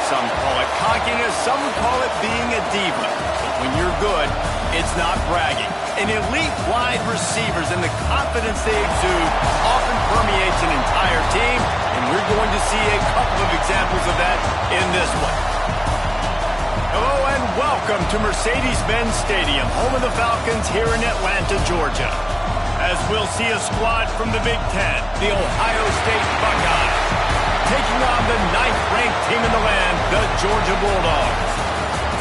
Some call it cockiness, some call it being a diva. But when you're good, it's not bragging. An elite wide receivers and the confidence they exude often permeates an entire team, and we're going to see a couple of examples of that in this one. Hello and welcome to Mercedes-Benz Stadium, home of the Falcons here in Atlanta, Georgia. As we'll see a squad from the Big Ten, the Ohio State Buckeyes, taking on the 9th-ranked team in the land, the Georgia Bulldogs.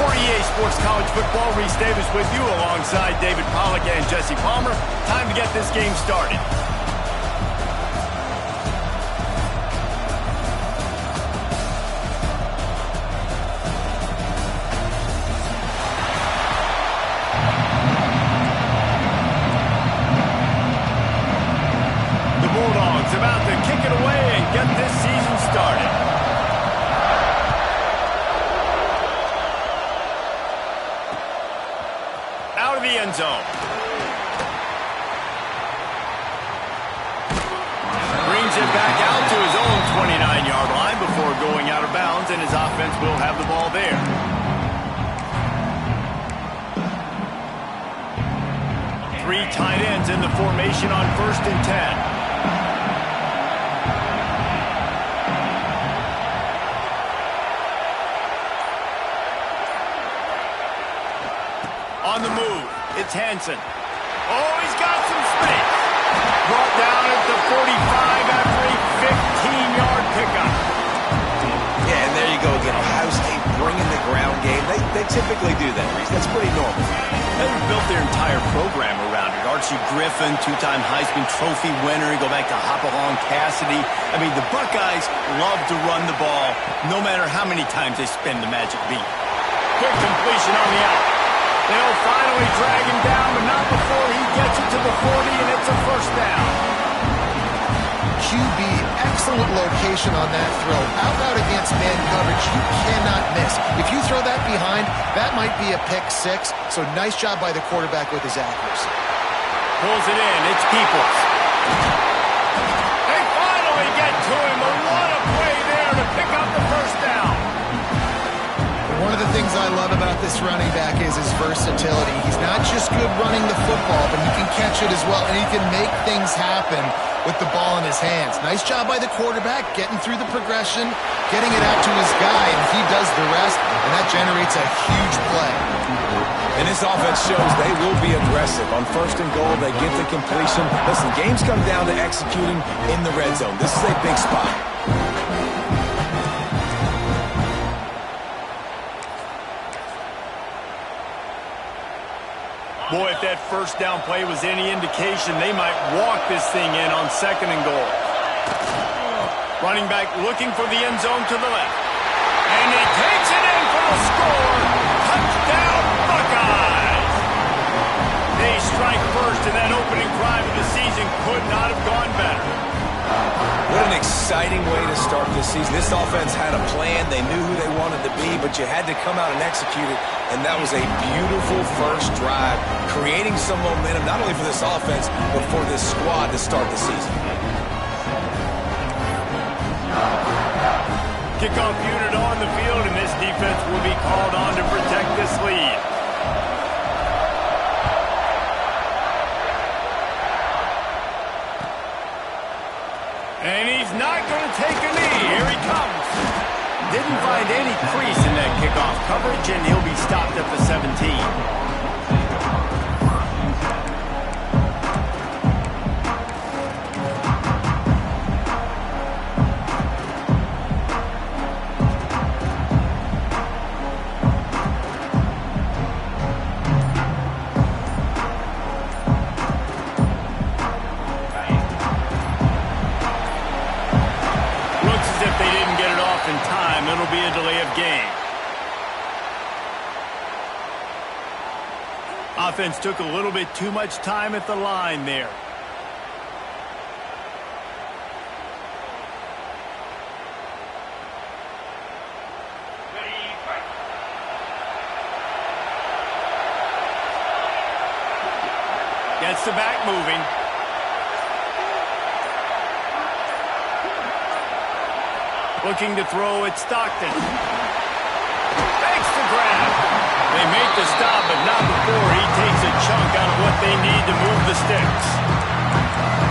For EA Sports College Football, Reese Davis with you alongside David Pollack and Jesse Palmer. Time to get this game started. The Bulldogs about to kick it away and get this season started. Out of the end zone. Brings it back out to his own 29-yard line before going out of bounds, and his offense will have the ball there. Three tight ends in the formation on 1st and 10. On the move, it's Hansen. Oh, he's got some space. Brought down at the 45 after a 15-yard pickup. Yeah, and there you go again. Ohio State bringing the ground game. They typically do that, Reese. That's pretty normal. They've built their entire program around it. Archie Griffin, 2-time Heisman Trophy winner. You go back to Hopalong Cassidy. I mean, the Buckeyes love to run the ball, no matter how many times they spin the magic beat. Quick completion on the out. They'll finally drag him down, but not before he gets it to the 40, and it's a first down. QB, excellent location on that throw. Out against man coverage, you cannot miss. If you throw that behind, that might be a pick six, so nice job by the quarterback with his accuracy. Pulls it in, it's Peoples. They finally get to him, but what a play there to pick up the first down. One of the things I love about this running back is his versatility. He's not just good running the football, but he can catch it as well, and he can make things happen with the ball in his hands. Nice job by the quarterback, getting through the progression, getting it out to his guy, and he does the rest, and that generates a huge play. And this offense shows they will be aggressive. On 1st and goal, they get the completion. Listen, games come down to executing in the red zone. This is a big spot. Boy, if that first down play was any indication, they might walk this thing in on 2nd and goal. Running back looking for the end zone to the left. And he takes it in for the score. Touchdown, Buckeyes! They strike first, and that opening drive of the season could not have gone better. What an exciting way to start this season. This offense had a plan. They knew who they wanted to be, but you had to come out and execute it, and that was a beautiful first drive, creating some momentum, not only for this offense, but for this squad to start the season. Kickoff unit on the field, and this defense will be called on to protect this lead. And he's not going to take a knee. Here he comes. Didn't find any crease in that kickoff coverage, and he'll be stopped at the 17. In time, it'll be a delay of game. Offense took a little bit too much time at the line there. Gets the back moving. Looking to throw at Stockton. They make the stop, but not before he takes a chunk out of what they need to move the sticks.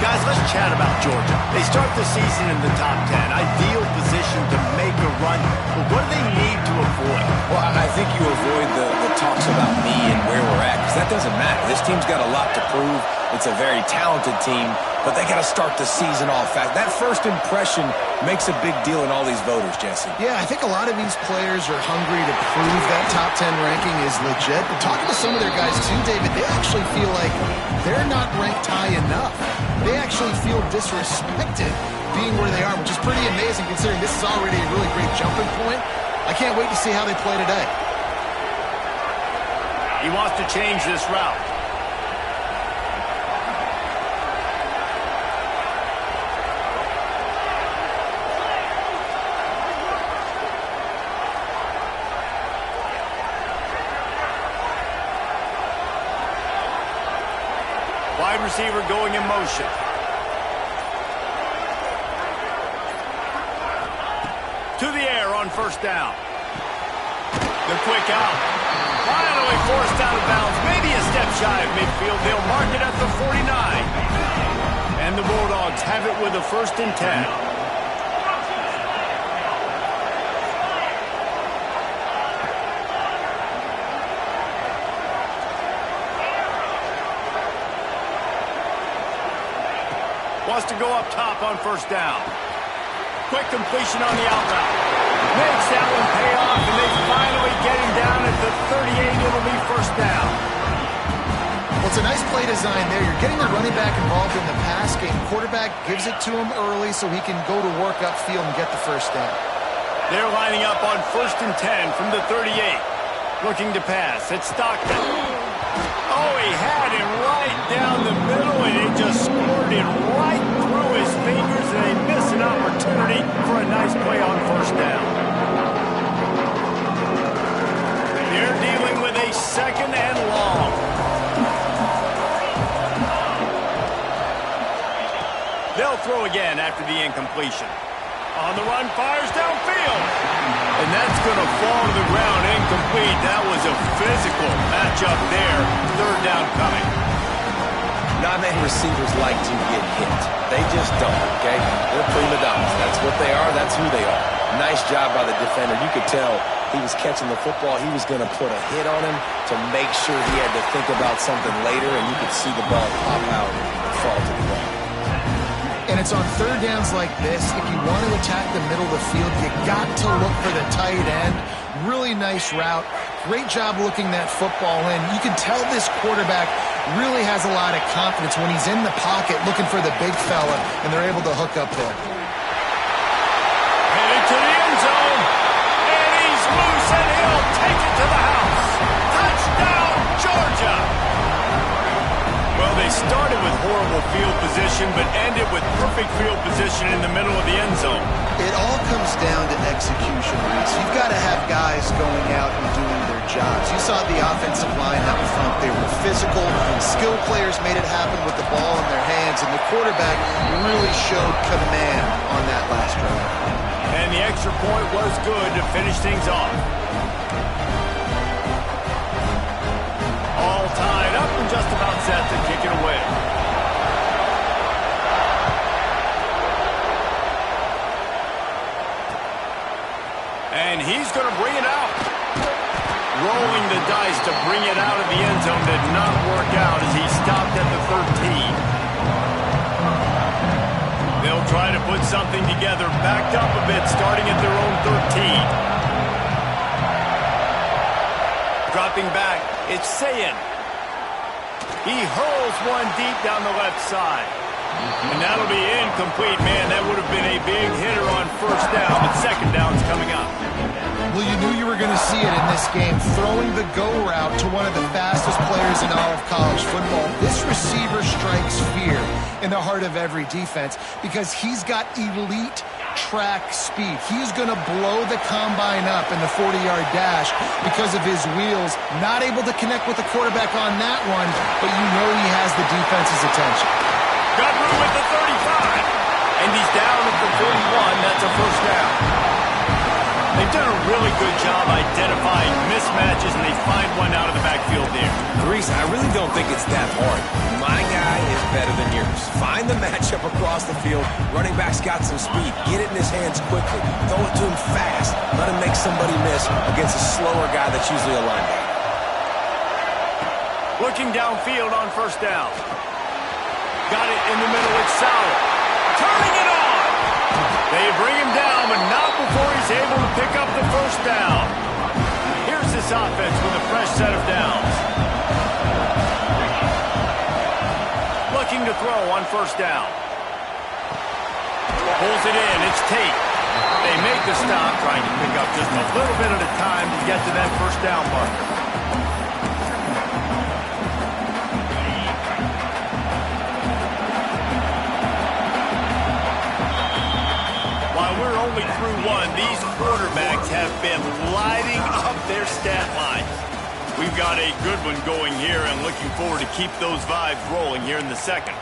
Guys, let's chat about Georgia. They start the season in the top 10. Ideal position to make a run. But what do they need to avoid? Well, I think you avoid the talks about me and where we're at, because that doesn't matter. This team's got a lot to prove. It's a very talented team, but they got to start the season off fast. That first impression makes a big deal in all these voters, Jesse. Yeah, I think a lot of these players are hungry to prove that top 10 ranking is legit. But talking to some of their guys too, David, they actually feel like they're not ranked high enough. They actually feel disrespected being where they are, which is pretty amazing considering this is already a really great jumping point. I can't wait to see how they play today. He wants to change this route. Wide receiver going in motion. To the air on first down. The quick out. Finally forced out of bounds. Maybe a step shy of midfield. They'll mark it at the 49. And the Bulldogs have it with a 1st and 10. Wants to go up top on first down. Quick completion on the out route. Makes that one pay off, and they finally get him down at the 38. It'll be first down. Well, it's a nice play design there. You're getting the running back involved in the pass game. Quarterback gives it to him early so he can go to work upfield and get the first down. They're lining up on 1st and 10 from the 38. Looking to pass. It's Stockton. Oh, he had it right down the middle, and it just scored it right through his fingers, and they miss an opportunity for a nice play on first down. They're dealing with a 2nd and long. They'll throw again after the incompletion. On the run, fires downfield. And that's going to fall to the ground incomplete. That was a physical matchup there. 3rd down coming. Not many receivers like to get hit. They just don't, okay? They're prima donnas. That's what they are. That's who they are. Nice job by the defender. You could tell he was catching the football. He was going to put a hit on him to make sure he had to think about something later, and you could see the ball pop out and fall to the ground. And it's on 3rd downs like this. If you want to attack the middle of the field, you got to look for the tight end. Really nice route. Great job looking that football in. You can tell this quarterback really has a lot of confidence when he's in the pocket looking for the big fella, and they're able to hook up there. Headed to the end zone. And he's loose, and he'll take it to the house. Touchdown, Georgia. Well, they started with horrible field position, but ended with perfect field position in the middle of the end zone. It all comes down to execution, Reese. You've got to have guys going out and doing their jobs. You saw the offensive line out in front. They were physical. Skilled players made it happen with the ball in their hands, and the quarterback really showed command on that last drive. And the extra point was good to finish things off. All tied up and just about set to kick it away. And he's going to bring it out. Rolling the dice to bring it out of the end zone did not work out as he stopped at the 13. They'll try to put something together, backed up a bit, starting at their own 13. Dropping back, it's Sayin. He hurls one deep down the left side. And that'll be incomplete. Man, that would have been a big hitter on first down, but 2nd down's coming up. Well, you knew you were going to see it in this game, throwing the go route to one of the fastest players in all of college football. This receiver strikes fear in the heart of every defense because he's got elite track speed. He's going to blow the combine up in the 40-yard dash because of his wheels. Not able to connect with the quarterback on that one, but you know he has the defense's attention. Got room at the 35. And he's down at the 41. That's a first down. They've done a really good job identifying mismatches, and they find one out of the backfield there. Grease, I really don't think it's that hard. My guy is better than yours. Find the matchup across the field. Running back's got some speed. Get it in his hands quickly. Throw it to him fast. Let him make somebody miss against a slower guy that's usually a linebacker. Looking downfield on first down. Got it in the middle. It's Sauer. Turning it on. They bring him down, but not before he's able to pick up the first down. Here's this offense with a fresh set of downs. Looking to throw on first down. Pulls it in. It's Tate. They make the stop, trying to pick up just a little bit at a time to get to that first down marker. We're only through one. These quarterbacks have been lighting up their stat lines. We've got a good one going here and looking forward to keep those vibes rolling here in the second.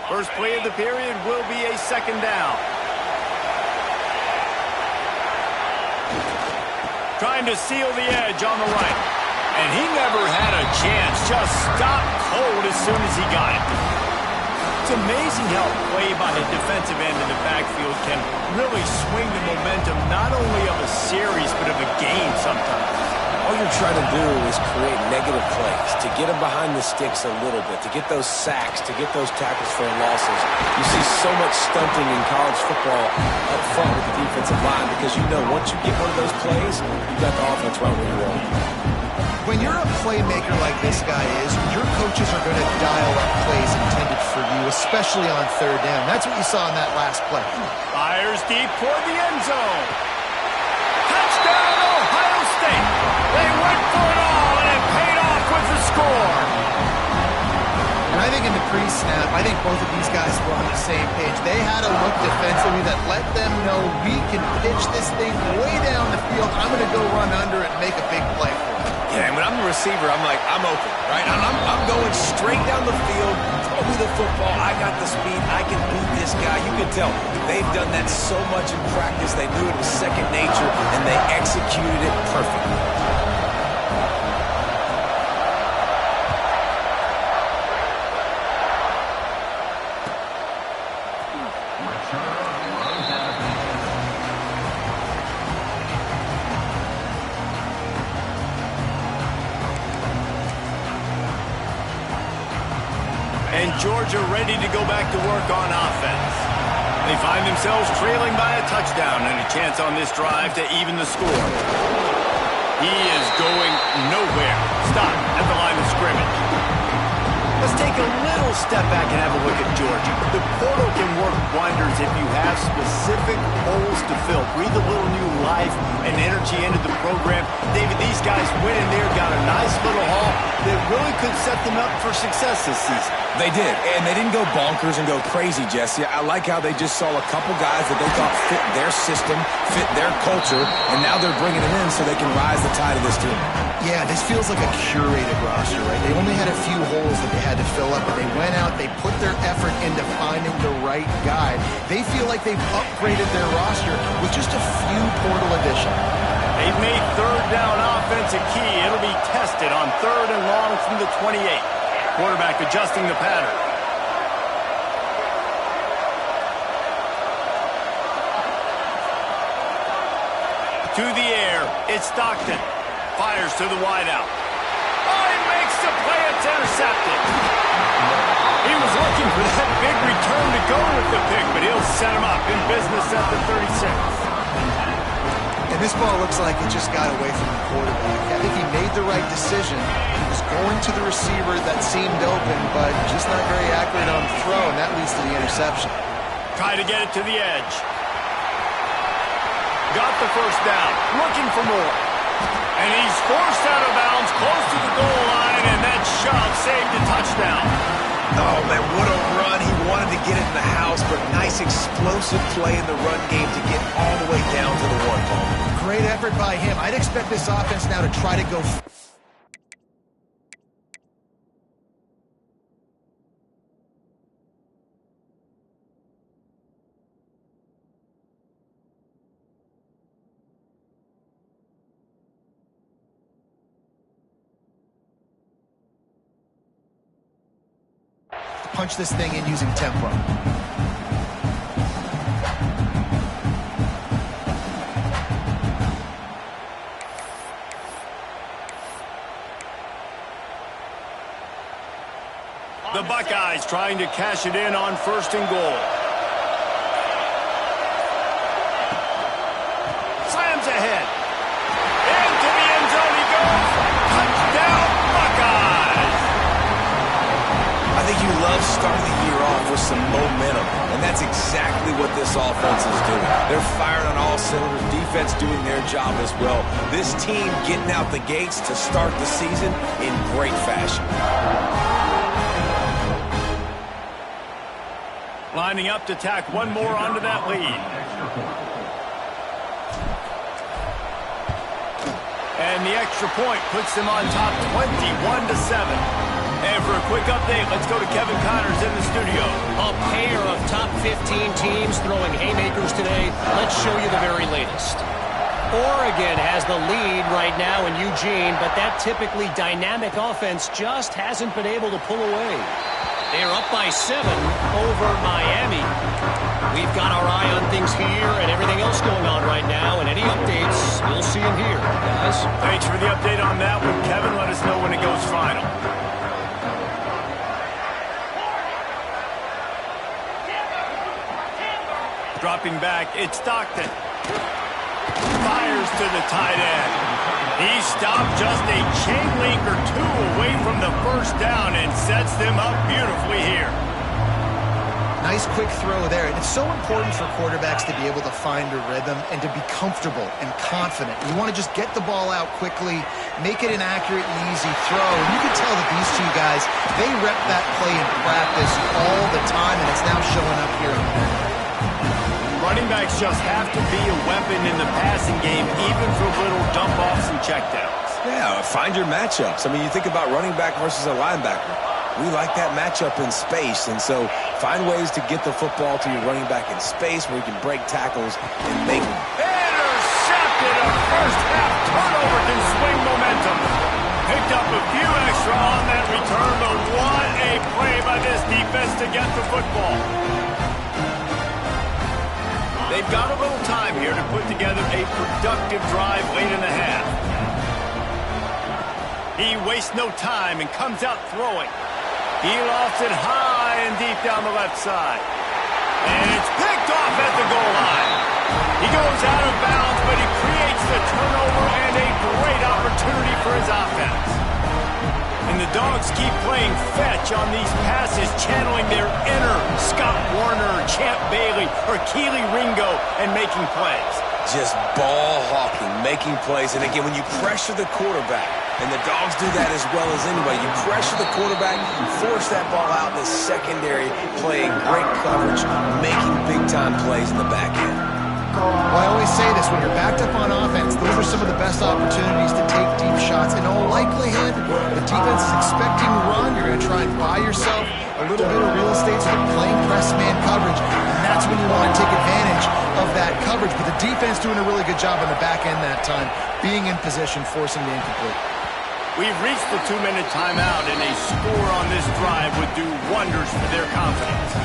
First play of the period will be a second down. Trying to seal the edge on the right. And he never had a chance. Just stopped cold as soon as he got it. It's amazing how a play by the defensive end in the backfield can really swing the momentum not only of a series but of a game sometimes. All you're trying to do is create negative plays, to get them behind the sticks a little bit, to get those sacks, to get those tackles for losses. You see so much stunting in college football up front with the defensive line because you know once you get one of those plays, you got the offense right where you want it. When you're a playmaker like this guy is, your coaches are going to dial up plays intended for you, especially on third down. That's what you saw in that last play. Fires deep toward the end zone. Touchdown, Ohio State. They went for it all, and it paid off with the score. And I think in the pre-snap, I think both of these guys were on the same page. They had a look defensively that let them know we can pitch this thing way down the field. I'm going to go run under it and make a big play for it. Yeah, and when I'm a receiver, I'm like, I'm open, right? I'm going straight down the field. Throw me the football. I got the speed. I can beat this guy. You can tell they've done that so much in practice. They knew it was second nature, and they executed it perfectly. And Georgia ready to go back to work on offense. They find themselves trailing by a touchdown and a chance on this drive to even the score. He is going nowhere. Stop at the line of scrimmage. Let's take a little step back and have a look at Georgia. The portal can work wonders if you have specific holes to fill. Breathe a little new life and energy into the program. David, these guys went in there, got a nice little haul that really could set them up for success this season. They did, and they didn't go bonkers and go crazy, Jesse. I like how they just saw a couple guys that they thought fit their system, fit their culture, and now they're bringing it in so they can rise the tide of this team. Yeah, this feels like a curated roster, right? They only had a few holes that they had to fill up, but they went out, they put their effort into finding the right guy. They feel like they've upgraded their roster with just a few portal additions. They've made third down offense a key. It'll be tested on third and long from the 28. Quarterback adjusting the pattern. To the air, it's Stockton. Fires to the wideout. Oh, he makes the play. It's intercepted. He was looking for that big return to go with the pick, but he'll set him up in business at the 36. And this ball looks like it just got away from the quarterback. I think he made the right decision. He was going to the receiver that seemed open, but just not very accurate on the throw, and that leads to the interception. Try to get it to the edge. Got the first down. Looking for more. And he's forced out of bounds, close to the goal line, and that shove saved a touchdown. Oh, man, what a run. He wanted to get it in the house, but nice explosive play in the run game to get all the way down to the one ball. Great effort by him. I'd expect this offense now to try to go punch this thing in using tempo. The Buckeyes trying to cash it in on 1st and goal. Slams ahead. Into the end zone he goes. Touchdown, Buckeyes! I think you love starting the year off with some momentum, and that's exactly what this offense is doing. They're firing on all cylinders, defense doing their job as well. This team getting out the gates to start the season in great fashion. Lining up to tack one more onto that lead. And the extra point puts them on top 21-7. And for a quick update, let's go to Kevin Connors in the studio. A pair of top 15 teams throwing haymakers today. Let's show you the very latest. Oregon has the lead right now in Eugene, but that typically dynamic offense just hasn't been able to pull away. They're up by 7 over Miami. We've got our eye on things here and everything else going on right now, and any updates, you'll see them here, guys. Thanks for the update on that one, Kevin. Let us know when it goes final. Dropping back, it's Stockton. Fires to the tight end. He stopped just a chain link or two away from the first down and sets them up beautifully here. Nice quick throw there. And it's so important for quarterbacks to be able to find a rhythm and to be comfortable and confident. You want to just get the ball out quickly, make it an accurate and easy throw. And you can tell that these two guys, they rep that play in practice all the time, and it's now showing up here on the field. Running backs just have to be a weapon in the passing game, even for little dump-offs and checkdowns. Yeah, find your matchups. I mean, you think about running back versus a linebacker. We like that matchup in space, and so find ways to get the football to your running back in space where you can break tackles and make them. Intercepted! A first-half turnover can swing momentum. Picked up a few extra on that return, but what a play by this defense to get the football. They've got a little time here to put together a productive drive late in the half. He wastes no time and comes out throwing. He lofts it high and deep down the left side. And it's picked off at the goal line. He goes out of bounds, but he creates the turnover and a great opportunity for his offense. And the Dogs keep playing fetch on these passes, channeling their inner Scott Warner, Champ Bailey, or Keely Ringo, and making plays. Just ball hawking, making plays. And again, when you pressure the quarterback, and the Dogs do that as well as anybody, you pressure the quarterback, force that ball out in the secondary, playing great coverage, making big-time plays in the back end. Well, I always say this, when you're backed up on offense, those are some of the best opportunities to take deep shots. In all likelihood, the defense is expecting a run. You're going to try and buy yourself a little bit of real estate, so they're playing press man coverage, and that's when you want to take advantage of that coverage. But the defense doing a really good job on the back end that time, being in position, forcing the incomplete. We've reached the 2-minute timeout, and a score on this drive would do wonders for their confidence.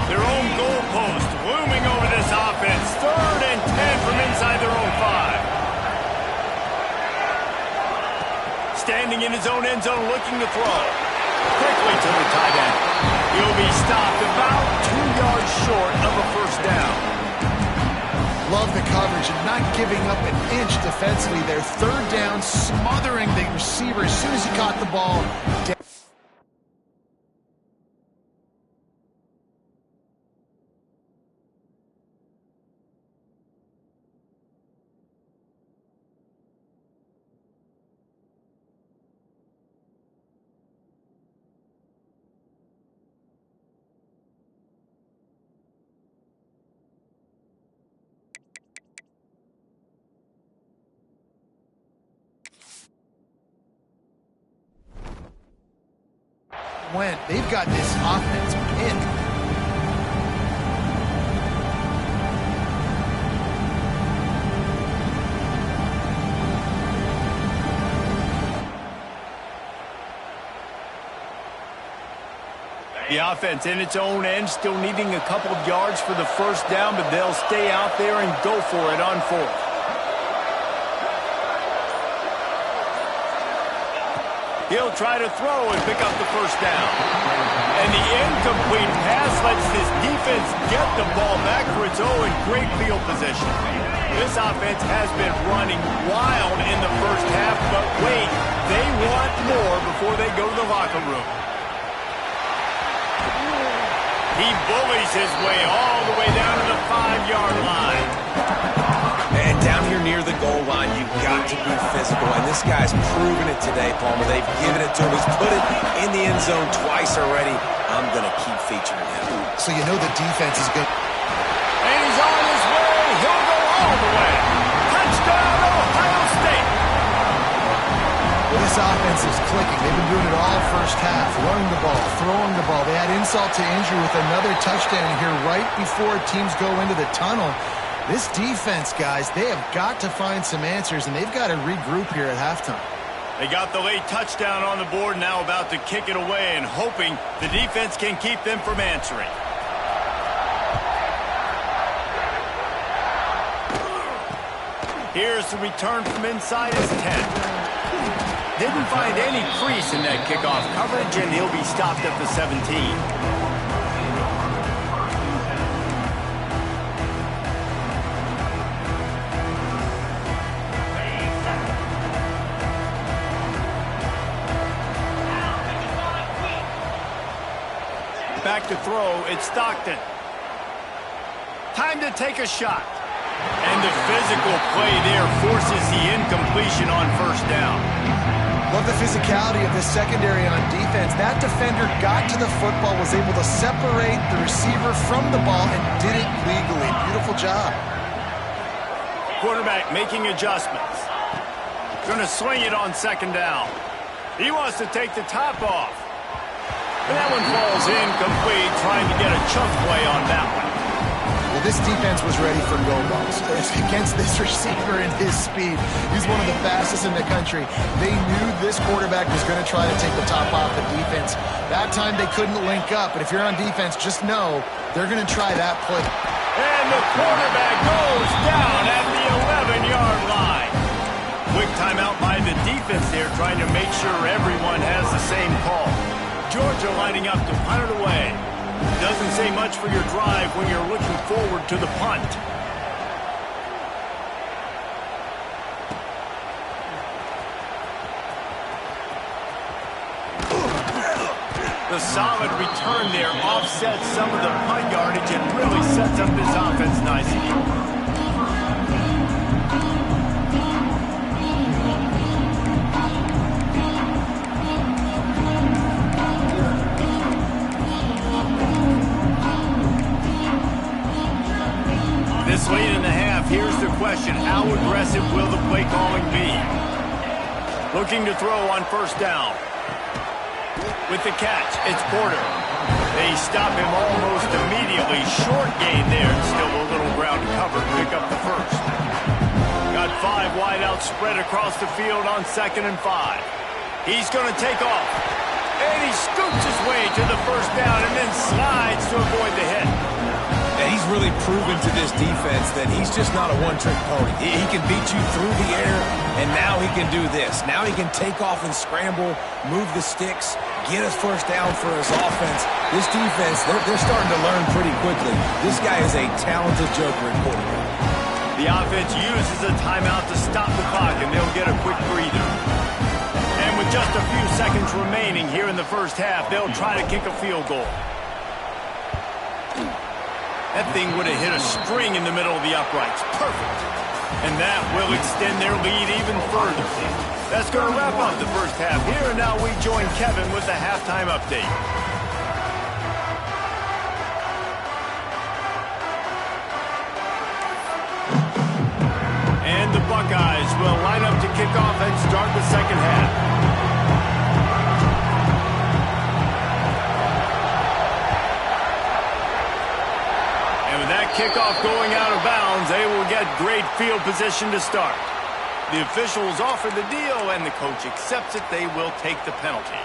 Their own goalpost looming over this offense. 3rd and 10 from inside their own 5. Standing in his own end zone looking to throw. Quickly to the tight end. He'll be stopped about 2 yards short of a first down. Love the coverage and not giving up an inch defensively. Their 3rd down, smothering the receiver as soon as he caught the ball. They've got this offense pinned. offense in its own end, still needing a couple of yards for the first down, but they'll stay out there and go for it on fourth. He'll try to throw and pick up the first down. And the incomplete pass lets this defense get the ball back for its own great field position. This offense has been running wild in the first half, but wait, they want more before they go to the locker room. He bullies his way all the way down to the 5-yard line. And down here near the goal line, you've got to be physical. And this guy's proven it today, Palmer. They've given it to him. He's put it in the end zone twice already. I'm going to keep featuring him. So you know the defense is good. And he's on his way. He'll go all the way. Touchdown, Ohio State. Well, this offense is clicking. They've been doing it all first half. Running the ball, throwing the ball. They had insult to injury with another touchdown here right before teams go into the tunnel. This defense, guys, they have got to find some answers, and they've got to regroup here at halftime. They got the late touchdown on the board, now about to kick it away and hoping the defense can keep them from answering. Here's the return from inside his 10. Didn't find any crease in that kickoff coverage, and he'll be stopped at the 17. Back to throw, it's Stockton. Time to take a shot. And the physical play there forces the incompletion on first down. Love the physicality of this secondary on defense. That defender got to the football, was able to separate the receiver from the ball, and did it legally. Beautiful job. Quarterback making adjustments. Going to swing it on second down. He wants to take the top off. And that one falls incomplete, trying to get a chunk play on that one. Well, this defense was ready for go balls against this receiver and his speed. He's one of the fastest in the country. They knew this quarterback was going to try to take the top off the defense. That time they couldn't link up, but if you're on defense, just know they're going to try that play. And the quarterback goes down at the 11-yard line. Quick timeout by the defense there, trying to make sure everyone has the same call. Georgia lining up to punt it away. Doesn't say much for your drive when you're looking forward to the punt. The solid return there offsets some of the punt yardage and really sets up this offense nicely. This late in the half, here's the question. How aggressive will the play calling be? Looking to throw on first down. With the catch, it's Porter. They stop him almost immediately. Short gain there. Still a little ground to cover. Pick up the first. Got 5 wideouts spread across the field on 2nd and 5. He's going to take off. And he scoots his way to the first down and then slides to avoid the hit. And he's really proven to this defense that he's just not a one-trick pony. He can beat you through the air, and now he can do this. Now he can take off and scramble, move the sticks, get us first down for his offense. This defense, they're starting to learn pretty quickly. This guy is a talented joker in quarterback. The offense uses a timeout to stop the clock, and they'll get a quick breather. And with just a few seconds remaining here in the first half, they'll try to kick a field goal. That thing would have hit a string in the middle of the uprights. Perfect. And that will extend their lead even further. That's going to wrap up the first half. Here and now we join Kevin with the halftime update. And the Buckeyes will line up to kick off and start the second half. Kickoff going out of bounds. They will get great field position to start. The officials offer the deal, and the coach accepts it. They will take the penalty.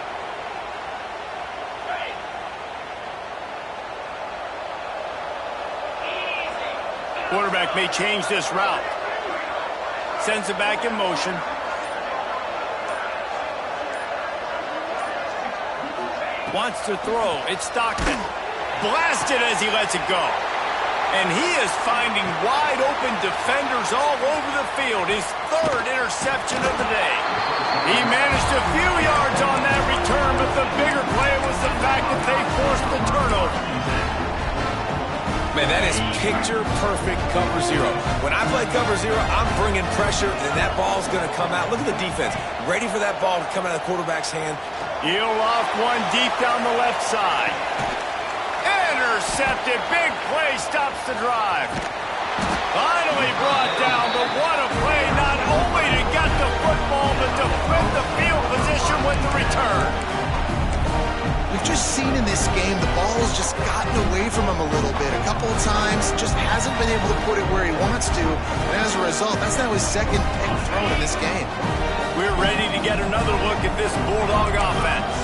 Quarterback may change this route. Sends it back in motion. Wants to throw. It's Stockton. Blasted as he lets it go. And he is finding wide-open defenders all over the field. His third interception of the day. He managed a few yards on that return, but the bigger play was the fact that they forced the turnover. Man, that is picture-perfect cover zero. When I play cover zero, I'm bringing pressure, and that ball's going to come out. Look at the defense. Ready for that ball to come out of the quarterback's hand. He'll loft one deep down the left side. Intercepted. Big play stops the drive. Finally brought down, but what a play. Not only to get the football, but to flip the field position with the return. We've just seen in this game the ball has just gotten away from him a little bit. A couple of times, just hasn't been able to put it where he wants to. And as a result, that's now his second pick thrown in this game. We're ready to get another look at this Bulldog offense.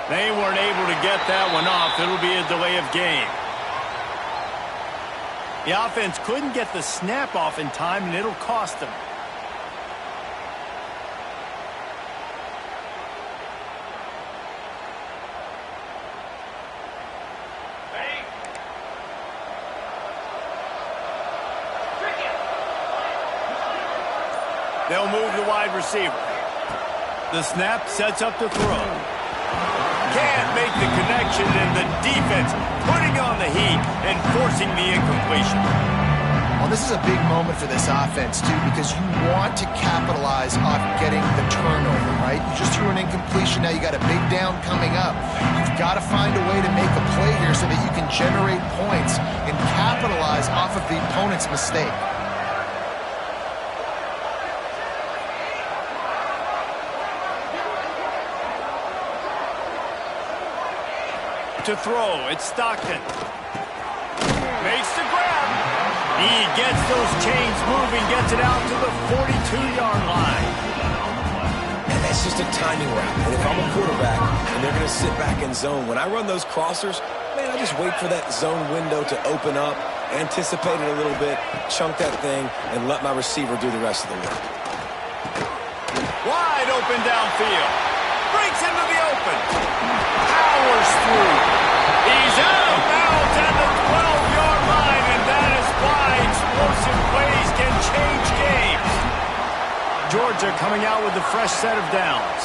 They weren't able to get that one off. It'll be a delay of game. The offense couldn't get the snap off in time, and it'll cost them. They'll move the wide receiver. The snap sets up the throw. Can't make the connection, and the defense putting on the heat and forcing the incompletion. Well, this is a big moment for this offense, too, because you want to capitalize off getting the turnover, right? You just threw an incompletion. Now you got a big down coming up. You've got to find a way to make a play here so that you can generate points and capitalize off of the opponent's mistake. To throw, it's Stockton. Makes the grab. He gets those chains moving, gets it out to the 42-yard line. And that's just a timing route. And if I'm a quarterback and they're going to sit back in zone, when I run those crossers, man, I just wait for that zone window to open up, anticipate it a little bit, chunk that thing, and let my receiver do the rest of the work. Wide open downfield. Breaks into the open. Powers through. He's out of bounds at the 12-yard line, and that is why explosive plays can change games. Georgia coming out with a fresh set of downs.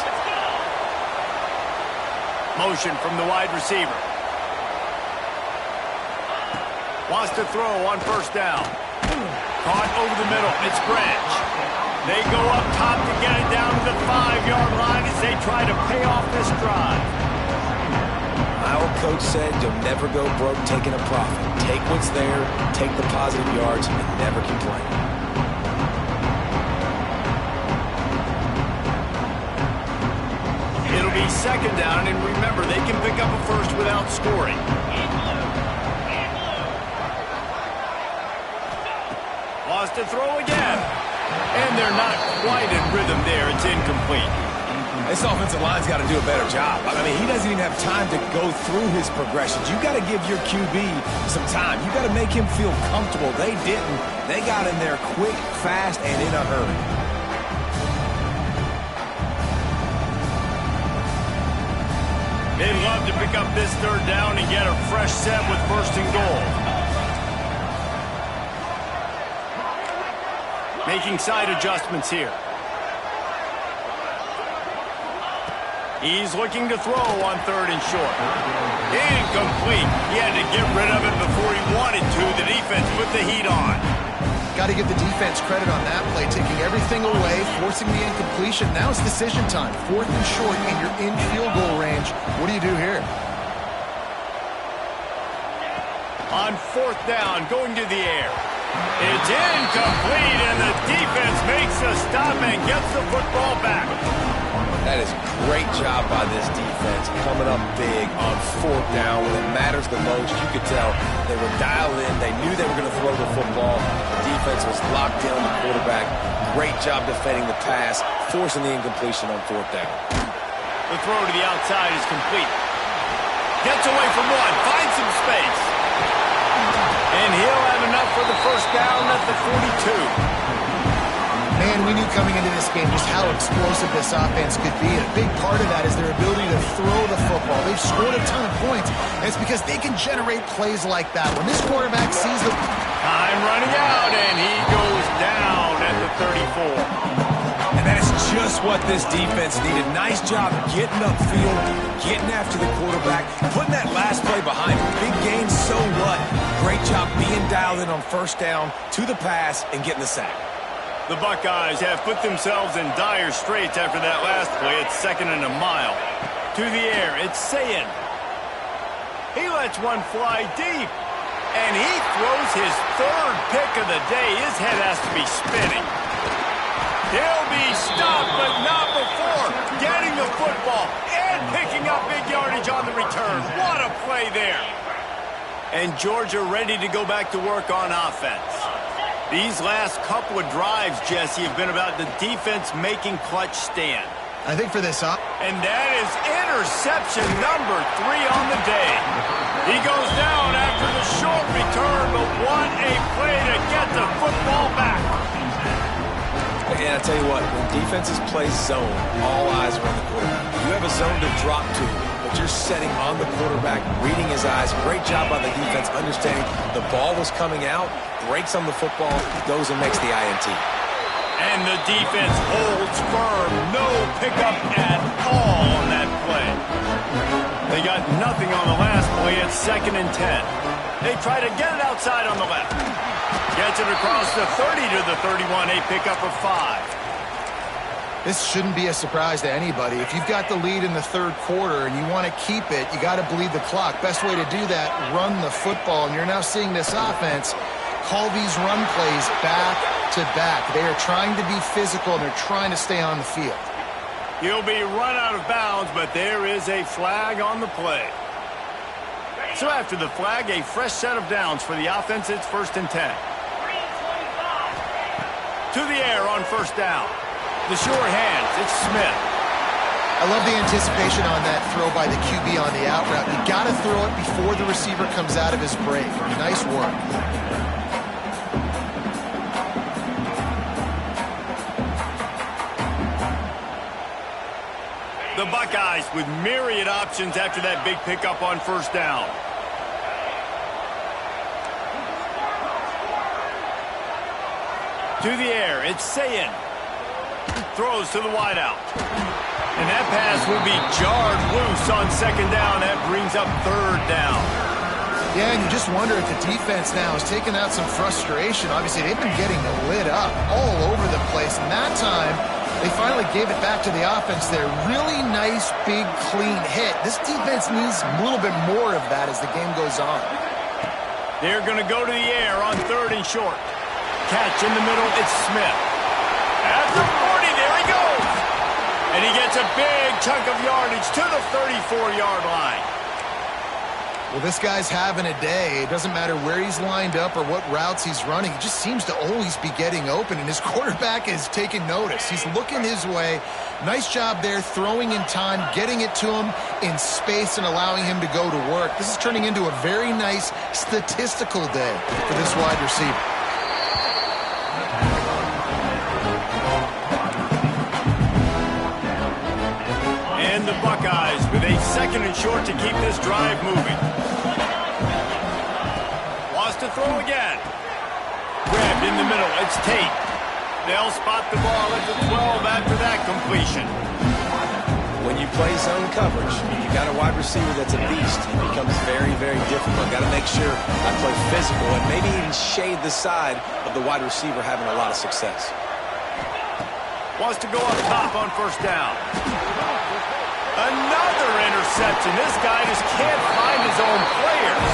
Motion from the wide receiver. Wants to throw on first down. Caught over the middle. It's Branch. They go up top to get it down to the 5-yard line as they try to pay off this drive. My old coach said you'll never go broke taking a profit. Take what's there, take the positive yards, and never complain. It'll be second down, and remember, they can pick up a first without scoring. Wants to throw again. And they're not quite in rhythm there. It's incomplete. This offensive line's got to do a better job. I mean, he doesn't even have time to go through his progressions. You got to give your QB some time. You got to make him feel comfortable. They didn't. They got in there quick, fast, and in a hurry. They'd love to pick up this third down and get a fresh set with first and goal. Making side adjustments here. He's looking to throw on third and short. Incomplete. He had to get rid of it before he wanted to. The defense put the heat on. Got to give the defense credit on that play, taking everything away, forcing the incompletion. Now it's decision time. Fourth and short, and you're in field goal range. What do you do here? On fourth down, going to the air. It's incomplete, and the defense makes a stop and gets the football back. That is a great job by this defense, coming up big on fourth down when it matters the most. You could tell they were dialed in. They knew they were going to throw the football. The defense was locked in on the quarterback. great job defending the pass, forcing the incompletion on fourth down. The throw to the outside is complete. Gets away from one, finds some space. And he'll have enough for the first down at the 42. Man, we knew coming into this game just how explosive this offense could be. And a big part of that is their ability to throw the football. They've scored a ton of points, and it's because they can generate plays like that. When this quarterback sees the... Time running out, and he goes down at the 34. And that is just what this defense needed. Nice job getting upfield, getting after the quarterback, putting that last play behind him. Big gain, so what? Great job being dialed in on first down to the pass and getting the sack. The Buckeyes have put themselves in dire straits after that last play. It's 2nd and a mile. To the air, it's Sayin. He lets one fly deep. And he throws his 3rd pick of the day. His head has to be spinning. He'll be stopped, but not before getting the football and picking up big yardage on the return. What a play there. And Georgia ready to go back to work on offense. These last couple of drives, Jesse, have been about the defense making clutch stand. I think for this up. And that is interception number 3 on the day. He goes down after the short return, but what a play to get the football back. And I tell you what, when defenses play zone, all eyes are on the quarterback. You have a zone to drop to, but you're setting on the quarterback, reading his eyes. Great job by the defense, understanding the ball was coming out, breaks on the football, goes and makes the INT. And the defense holds firm. No pickup at all on that play. They got nothing on the last play. It's 2nd and 10. They try to get it outside on the left. Gets it across the 30 to the 31. A pickup of 5. This shouldn't be a surprise to anybody. If you've got the lead in the 3rd quarter and you want to keep it, you got to bleed the clock. Best way to do that, run the football. And you're now seeing this offense call these run plays back to back. They are trying to be physical, and they're trying to stay on the field. He'll be run out of bounds, but there is a flag on the play. So after the flag, a fresh set of downs for the offense. It's 1st and 10. To the air on first down. The sure hands, it's Smith. I love the anticipation on that throw by the QB on the out route. You got to throw it before the receiver comes out of his break. Nice work. The Buckeyes with myriad options after that big pickup on first down. To the air, it's Sayin. Throws to the wideout. And that pass will be jarred loose on 2nd down. That brings up 3rd down. Yeah, and you just wonder if the defense now is taking out some frustration. Obviously, they've been getting lit up all over the place. And that time, they finally gave it back to the offense there. Really nice, big, clean hit. This defense needs a little bit more of that as the game goes on. They're going to go to the air on 3rd and short. Catch in the middle, it's Smith. At the 40, there he goes. And he gets a big chunk of yardage to the 34-yard line. Well, this guy's having a day. It doesn't matter where he's lined up or what routes he's running. He just seems to always be getting open, and his quarterback is taking notice. He's looking his way. Nice job there, throwing in time, getting it to him in space and allowing him to go to work. This is turning into a very nice statistical day for this wide receiver. And the Buckeyes with a 2nd and short to keep this drive moving. Wants to throw again. Grabbed in the middle. It's Tate. They'll spot the ball at the 12 after that completion. When you play zone coverage, you got a wide receiver that's a beast. It becomes very, very difficult. Got to make sure I play physical and maybe even shade the side of the wide receiver having a lot of success. Wants to go up top on first down. Another interception. This guy just can't find his own players.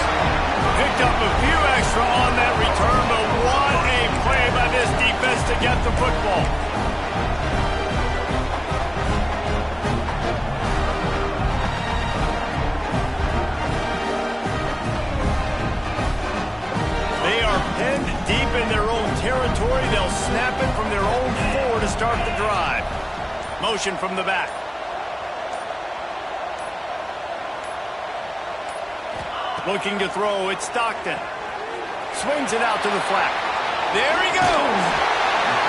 Picked up a few extra on that return, but what a play by this defense to get the football. They are pinned deep in their own territory. They'll snap it from their own drive. Motion from the back. Looking to throw, it's Stockton. Swings it out to the flat. There he goes.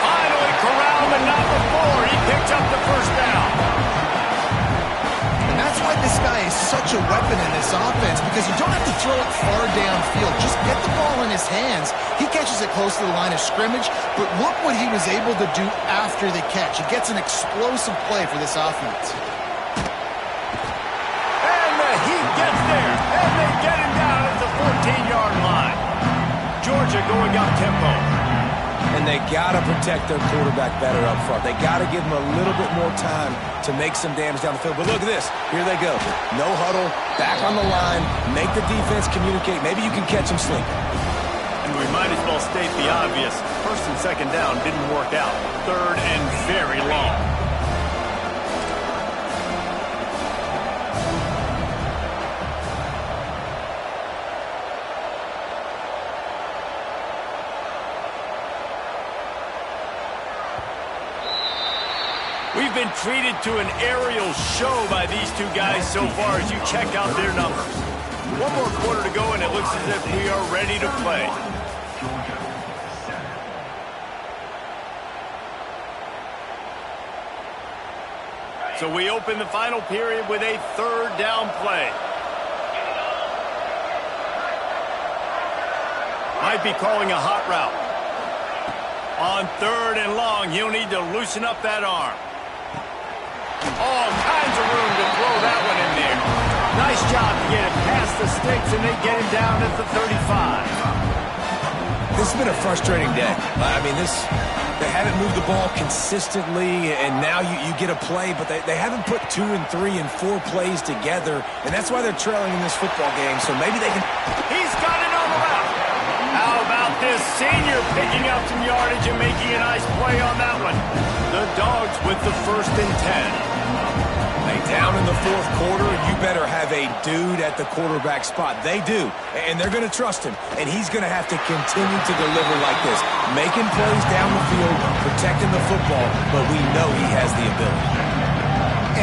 Finally corralled, but not before. He picks up the first down. And that's why this guy is such a weapon in this offense, because you don't have to throw it far downfield. Just get the ball in his hands. He catches it close to the line of scrimmage, but look what he was able to do after the catch. He gets an explosive play for this offense. And the Heat gets there, and they get him down at the 14-yard line. Georgia going up tempo. And they got to protect their quarterback better up front. They got to give him a little bit more time to make some damage down the field. But look at this. Here they go. No huddle, back on the line, make the defense communicate. Maybe you can catch them sleeping. And we might as well state the obvious. First and second down didn't work out. Third and very long. We've been treated to an aerial show by these two guys so far as you check out their numbers. One more quarter to go, and it looks as if we are ready to play. So we open the final period with a third down play. Might be calling a hot route. On third and long, he'll need to loosen up that arm. All kinds of room to throw that one in there. Nice job to get it past the sticks, and they get him down at the 35. This has been a frustrating day. I mean, they haven't moved the ball consistently, and now you get a play, but they haven't put 2 and 3 and 4 plays together, and that's why they're trailing in this football game, so maybe they can... He's got it on the route. How about this senior picking up some yardage and making a nice play on that one? The Dogs with the 1st and 10. They down in the fourth quarter, and you better have a dude at the quarterback spot. They do, and they're going to trust him, and he's going to have to continue to deliver like this, making plays down the field, protecting the football, but we know he has the ability.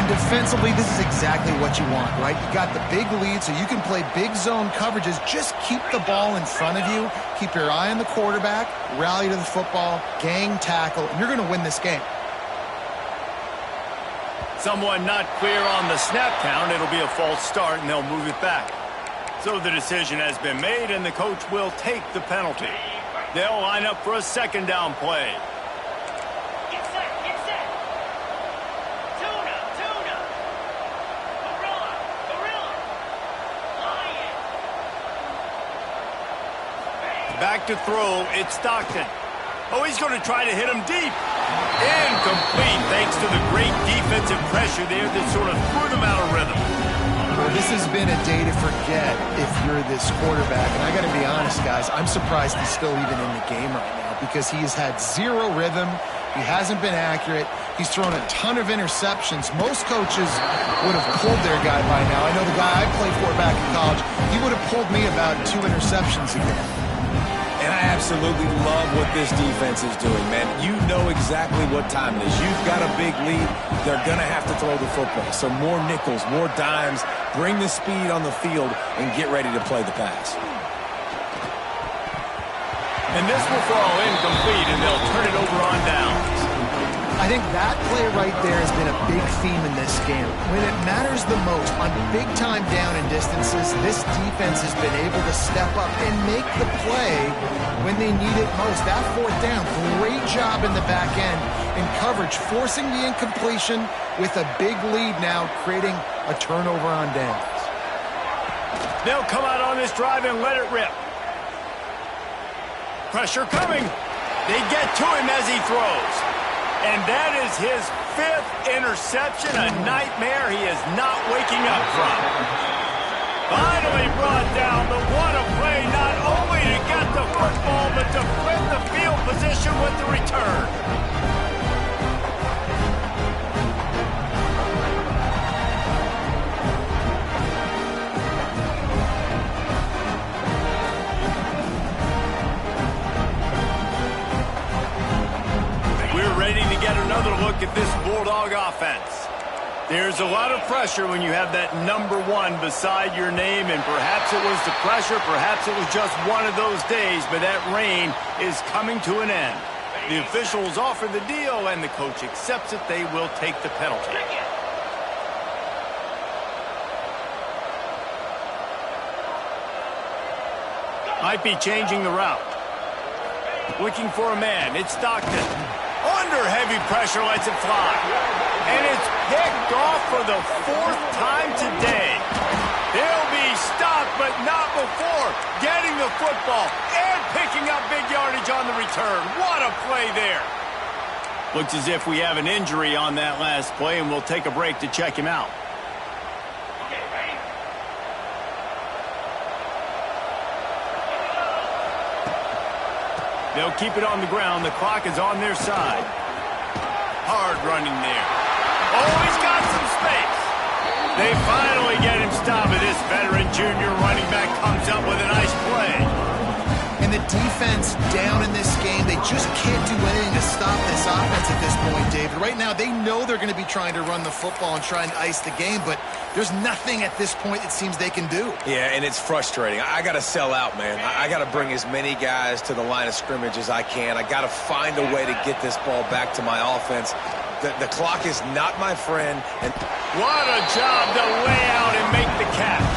And defensively, this is exactly what you want, right? You got the big lead, so you can play big zone coverages. Just keep the ball in front of you, keep your eye on the quarterback, rally to the football, gang tackle, and you're going to win this game. Someone not clear on the snap count. It'll be a false start, and they'll move it back. So the decision has been made, and the coach will take the penalty. They'll line up for a second down play. Get set, get set. Tuna, tuna. Gorilla, gorilla. Lion. Back to throw, it's Stockton. Oh, he's going to try to hit him deep. Incomplete, thanks to the great defensive pressure there that sort of threw them out of rhythm. Well, this has been a day to forget if you're this quarterback. And I got to be honest, guys, I'm surprised he's still even in the game right now because he has had zero rhythm. He hasn't been accurate. He's thrown a ton of interceptions. Most coaches would have pulled their guy by now. I know the guy I played for back in college, he would have pulled me about 2 interceptions ago. And I absolutely love what this defense is doing, man. You know exactly what time it is. You've got a big lead. They're going to have to throw the football. So more nickels, more dimes, bring the speed on the field, and get ready to play the pass. And this will fall incomplete, and they'll turn it over on downs. I think that play right there has been a big theme in this game. When it matters the most, on big-time down and distances, this defense has been able to step up and make the play when they need it most. That fourth down, great job in the back end in coverage, forcing the incompletion with a big lead now, creating a turnover on downs. They'll come out on this drive and let it rip. Pressure coming. They get to him as he throws. And that is his 5th interception, a nightmare he is not waking up from. Finally brought down, but what a play, not only to get the football, but to flip the field position with the return. Ready to get another look at this Bulldog offense. There's a lot of pressure when you have that number 1 beside your name, and perhaps it was the pressure, perhaps it was just one of those days, but that reign is coming to an end. The officials offer the deal, and the coach accepts it. They will take the penalty. Might be changing the route. Looking for a man. It's Stockton. Under heavy pressure, lets it fly. And it's picked off for the 4th time today. They'll be stopped, but not before getting the football and picking up big yardage on the return. What a play there. Looks as if we have an injury on that last play, and we'll take a break to check him out. They'll keep it on the ground. The clock is on their side. Hard running there. Oh, he's got some space. They finally get him stopped, but this veteran junior running back comes up with a nice play. And the defense down in this game, they just can't do anything to stop this offense at this point, David. Right now, they know they're going to be trying to run the football and trying to ice the game, but there's nothing at this point it seems they can do. Yeah, and it's frustrating. I got to sell out, man. I got to bring as many guys to the line of scrimmage as I can. I got to find a way to get this ball back to my offense. The clock is not my friend. And what a job to lay out and make the catch.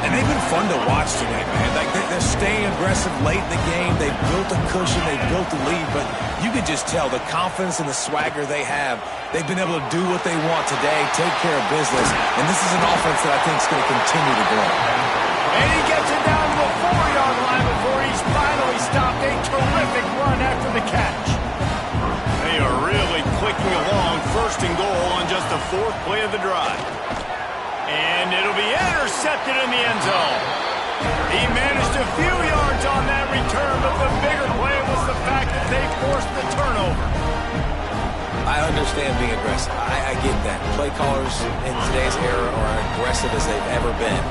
And they've been fun to watch today, man. Like they're staying aggressive late in the game. They've built a cushion. They've built a lead. But you can just tell the confidence and the swagger they have. They've been able to do what they want today, take care of business. And this is an offense that I think is going to continue to grow. And he gets it down to the 4-yard line before he's finally stopped. A terrific run after the catch. They are really clicking along, 1st and goal on just the 4th play of the drive. And it'll be intercepted in the end zone. He managed a few yards on that return, but the bigger play was the fact that they forced the turnover. I understand being aggressive. I get that. Play callers in today's era are aggressive as they've ever been.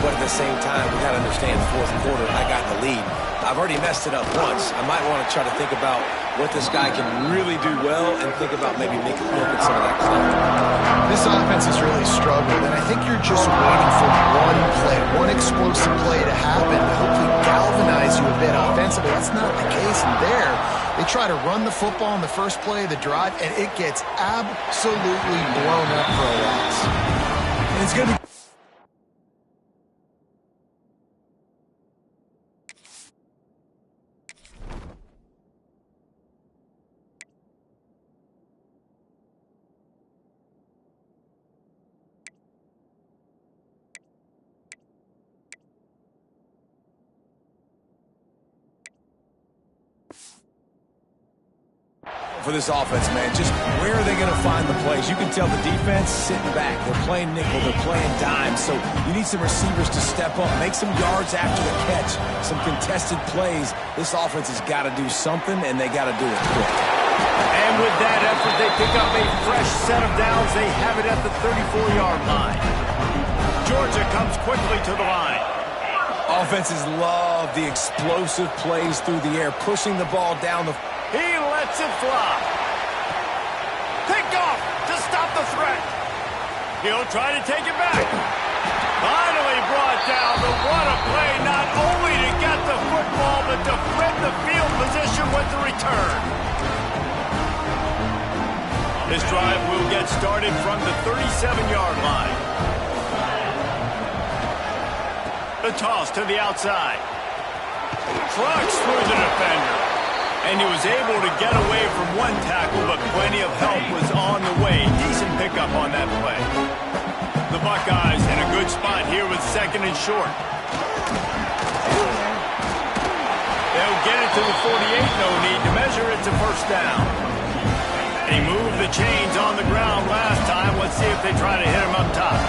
But at the same time, we got to understand 4th quarter, I got the lead. I've already messed it up once. I might want to try to think about what this guy can really do well and think about maybe milking some of that clock. This offense has really struggled, and I think you're just waiting for one play, one explosive play to happen to hopefully galvanize you a bit offensively. That's not the case, and there, they try to run the football in the first play of the drive, and it gets absolutely blown up for a loss. And it's going to be for this offense, man. Just where are they going to find the plays? You can tell the defense sitting back. They're playing nickel. They're playing dime. So you need some receivers to step up, make some yards after the catch, some contested plays. This offense has got to do something, and they got to do it quick. And with that effort, they pick up a fresh set of downs. They have it at the 34-yard line. Georgia comes quickly to the line. Offenses love the explosive plays through the air, pushing the ball down the... He lets it fly. Pick off to stop the threat. He'll try to take it back. Finally brought down, but what a play, not only to get the football, but to flip the field position with the return. This drive will get started from the 37-yard line. The toss to the outside. Trucks through the defender. And he was able to get away from one tackle, but plenty of help was on the way. Decent pickup on that play. The Buckeyes in a good spot here with 2nd and short. They'll get it to the 48, no need to measure it to 1st down. He moved the chains on the ground last time. Let's see if they try to hit him up top.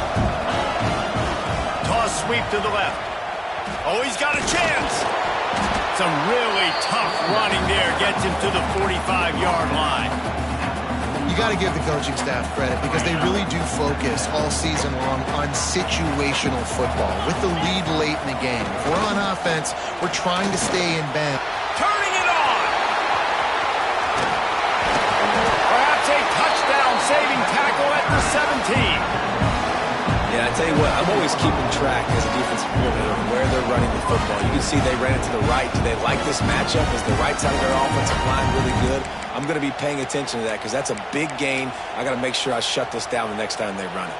Toss sweep to the left. Oh, he's got a chance. Some really tough running there gets him to the 45-yard line. You got to give the coaching staff credit because they really do focus all season long on situational football. With the lead late in the game, if we're on offense, we're trying to stay in bounds. Turning it on! Perhaps a touchdown. Tell you what, I'm always keeping track as a defensive coordinator of where they're running the football. You can see they ran it to the right. Do they like this matchup? Is the right side of their offensive line really good? I'm going to be paying attention to that because that's a big gain. I got to make sure I shut this down the next time they run it.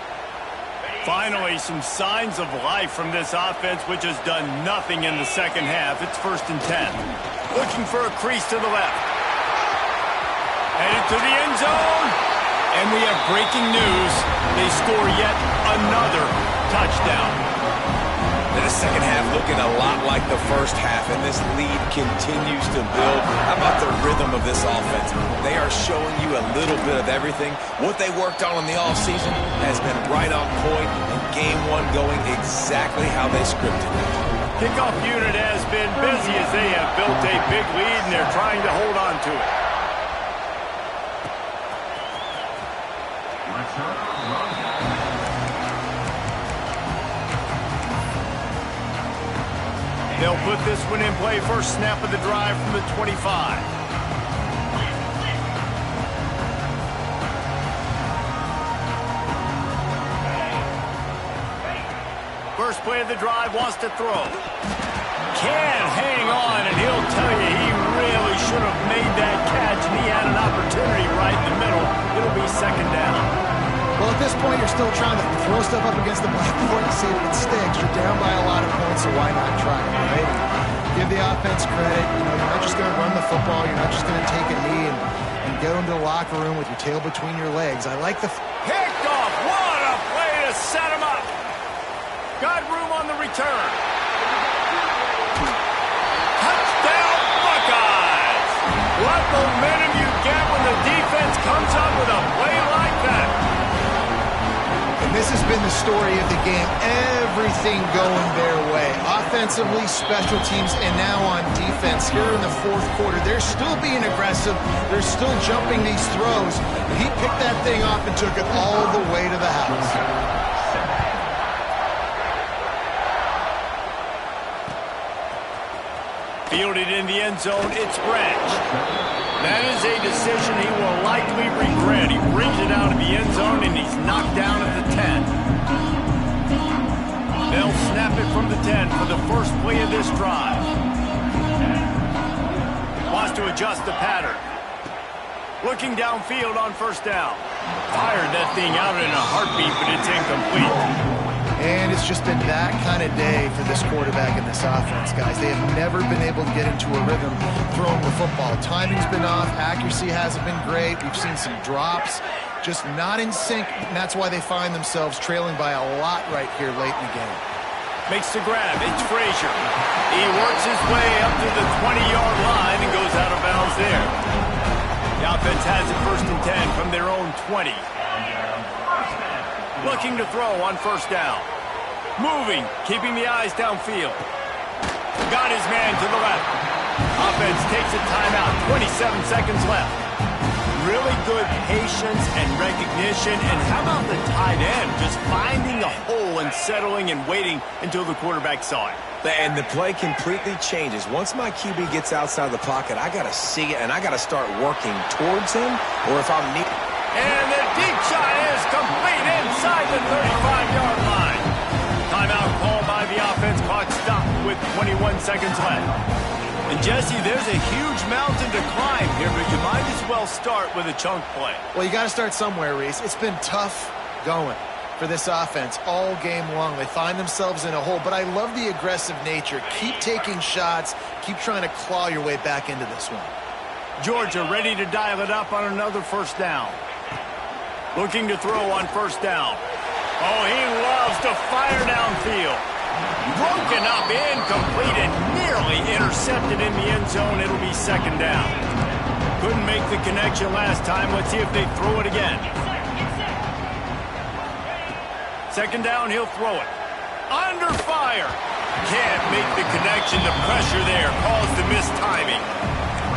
Finally, some signs of life from this offense, which has done nothing in the second half. It's 1st and 10. Looking for a crease to the left. Headed to the end zone. And we have breaking news. They score yet another touchdown. The second half looking a lot like the first half, and this lead continues to build. How about the rhythm of this offense? They are showing you a little bit of everything. What they worked on in the offseason has been right on point, and game one going exactly how they scripted it. Kickoff unit has been busy as they have built a big lead, and they're trying to hold on to it. They'll put this one in play. First snap of the drive from the 25. First play of the drive, wants to throw. Can't hang on, and he'll tell you he really should have made that catch, and he had an opportunity right in the middle. It'll be second down. Well, at this point, you're still trying to throw stuff up against the blackboard and see if it sticks. You're down by a lot of points, so why not try it, right? Give the offense credit. You know, you're not just going to run the football. You're not just going to take a knee and go into the locker room with your tail between your legs. I like the... Picked off. What a play to set him up. Got room on the return. Touchdown, Buckeyes. What momentum you get when the defense comes up with a play like that. And this has been the story of the game. Everything going their way. Offensively, special teams, and now on defense here in the fourth quarter. They're still being aggressive. They're still jumping these throws. He picked that thing off and took it all the way to the house. Fielded in the end zone, it's Branch. That is a decision he will likely regret. He brings it out of the end zone, and he's knocked down at the 10. They'll snap it from the 10 for the first play of this drive. Wants to adjust the pattern. Looking downfield on first down. Fired that thing out in a heartbeat, but it's incomplete. And it's just been that kind of day for this quarterback and this offense, guys. They have never been able to get into a rhythm throwing the football. Timing's been off. Accuracy hasn't been great. We've seen some drops. Just not in sync, and that's why they find themselves trailing by a lot right here late in the game. Makes the grab. It's Frazier. He works his way up to the 20-yard line and goes out of bounds there. The offense has it 1st and 10 from their own 20. Looking to throw on first down. Moving, keeping the eyes downfield. Got his man to the left. Offense takes a timeout, 27 seconds left. Really good patience and recognition. And how about the tight end? Just finding the hole and settling and waiting until the quarterback saw it. And the play completely changes. Once my QB gets outside the pocket, I got to see it, and I got to start working towards him, or if I'm near. And the deep shot is complete inside the 35-yard line. Timeout called by the offense, clock stopped with 21 seconds left. And Jesse, there's a huge mountain to climb here, but you might as well start with a chunk play. Well, you got to start somewhere, Reese. It's been tough going for this offense all game long. They find themselves in a hole, but I love the aggressive nature. Keep taking shots. Keep trying to claw your way back into this one. Georgia ready to dial it up on another first down. Looking to throw on first down. Oh, he loves to fire downfield. Broken up, incomplete, and nearly intercepted in the end zone. It'll be second down. Couldn't make the connection last time. Let's see if they throw it again. Second down, he'll throw it. Under fire. Can't make the connection. The pressure there caused the missed timing.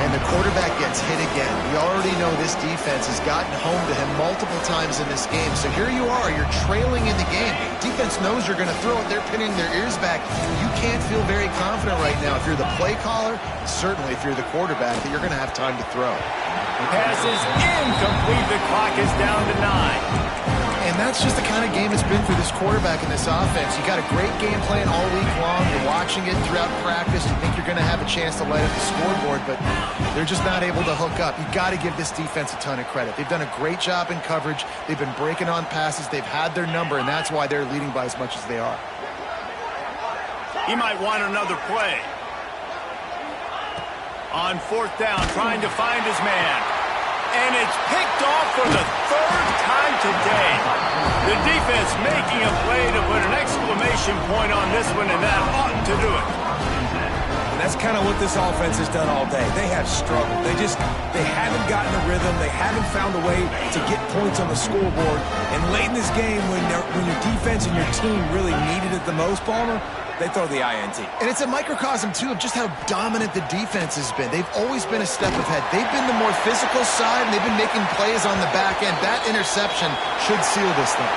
And the quarterback gets hit again. We already know this defense has gotten home to him multiple times in this game. So here you are, you're trailing in the game. Defense knows you're going to throw it. They're pinning their ears back. You can't feel very confident right now if you're the play caller, certainly if you're the quarterback, that you're going to have time to throw. The pass is incomplete. The clock is down to 9. And And that's just the kind of game it's been for this quarterback in this offense. You got a great game plan all week long. You're watching it throughout practice. You think you're going to have a chance to light up the scoreboard, but they're just not able to hook up. You got to give this defense a ton of credit. They've done a great job in coverage. They've been breaking on passes. They've had their number, and that's why they're leading by as much as they are. He might want another play. On fourth down, trying to find his man. And it's picked off for the third time today. The defense making a play to put an exclamation point on this one, and that ought to do it. And that's kind of what this offense has done all day. They have struggled. They haven't gotten a rhythm. They haven't found a way to get points on the scoreboard. And late in this game, when your defense and your team really needed it the most, Palmer, they throw the INT. And it's a microcosm, too, of just how dominant the defense has been. They've always been a step ahead. They've been the more physical side, and they've been making plays on the back end. That interception should seal this thing.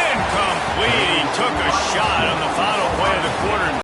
Incomplete. He took a shot on the final play of the quarter.